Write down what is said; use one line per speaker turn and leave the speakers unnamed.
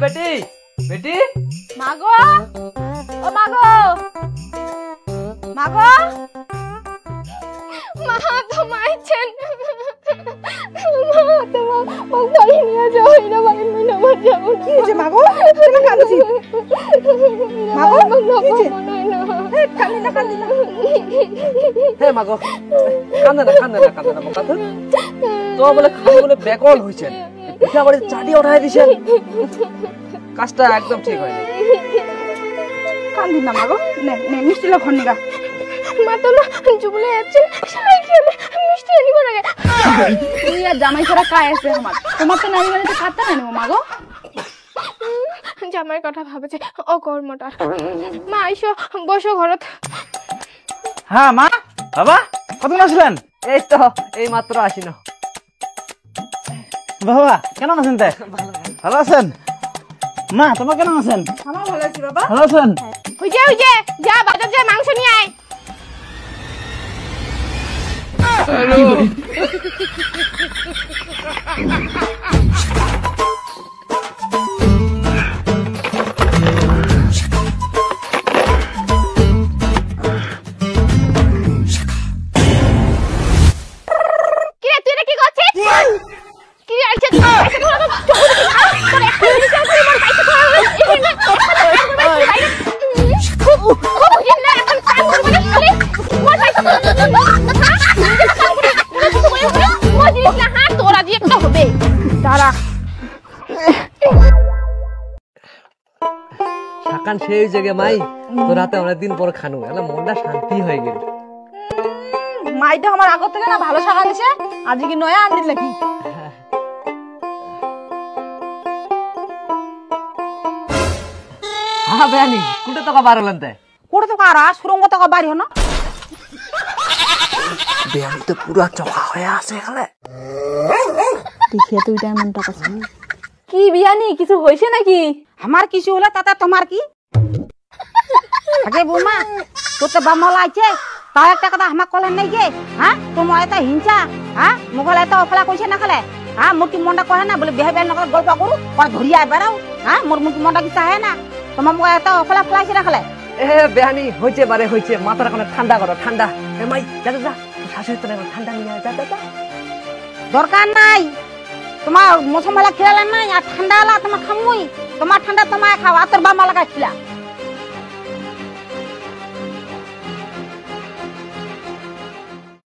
বেটি বেটি
মাগো ও মাগো মাগো মা তো মাইছেন মা তো ও বাড়ি নিয়ে যাও না বাড়ি নিয়ে আমার যাও কি হয়েছে মাগো তুমি কাঁদছিস মাগো কি হয়েছে কাঁদি না
হে মাগো কান্দে না বোকা তো বলে খালি বলে বেকল হইছেন পিঠা বাড়ি চাটি উঠাই দিছেন কাজটা একদম ঠিক হয়নি
কান্দি না মাগো নে নে মিষ্টি লো খন্নিগা মা তো না জুবলে যাচ্ছে সাই খেলে মিষ্টি আনিব লাগে তুই আর জামাই ছাড়া কায় আছে আমার তোমার তো নানি বাড়িতে কাটতে না নেবো মাগো জামাইয়ের কথা ভাবেছে ও কর্মটা মা আইসো বসো ঘরত
হ্যাঁ মা বাবা কতক্ষণ আসলেন
এই তো এই মাত্র আসিনো
বাবা কেমন আছেন তাই ভালো আছেন মা তোমার কেমন আছেন
আমার ভালো আছি বাবা
ভালো আছেন
ওই যে যা বাজার যা মাংস নিয়ে আয়
শাকান সেই জায়গা মাই তোর হাতে অনেকদিন পর খানু এলা মনটা শান্তি হয়ে গেল
মাই তো আমার আগর থেকে না ভালো শাখা দিছে আজ কি নয়া আন দিল কি
হ্যাঁ বেয়ানি কোনটা টাকা বাড়লেন তাই
কোটা তো কারা সুরঙ্গ টাকা বাড়ি হনা
বেয়ানি তো পুরা চকা হয়ে আছে এখানে
দেখিয়ে তুই তার মনটা কাছে কি বিয়ানি কিছু হইছে নাকি আমার কিছু হলো তাতে তোমার কি আগে বৌমা তোর তো বামলা আছে তাও একটা কথা আমাকে কলেন নাই গে হ্যাঁ তোমার এত হিংসা হ্যাঁ মোগল এত অফলা কইছে না খালে হ্যাঁ মোটি মনটা কহে না বলে বিহে বিহে নকলে গল্প করু পরে ধরিয়া বেড়াও হ্যাঁ মোর মুটি মনটা কি চাহে না তোমার মোক এত অফলা ফলাইছে না খালে
এ বেয়ানি হইছে বারে হইছে মাথার কোনে ঠান্ডা করো ঠান্ডা এ মাই যা যা শাশুড়ি তো ঠান্ডা নিয়ে যা যা
দরকার নাই তোমার মৌসুম খেলালেন নাই আর ঠান্ডা হলা তোমার খামুই তোমার ঠান্ডা তোমায় খাওয়া তোর বামা লাগাইছিলা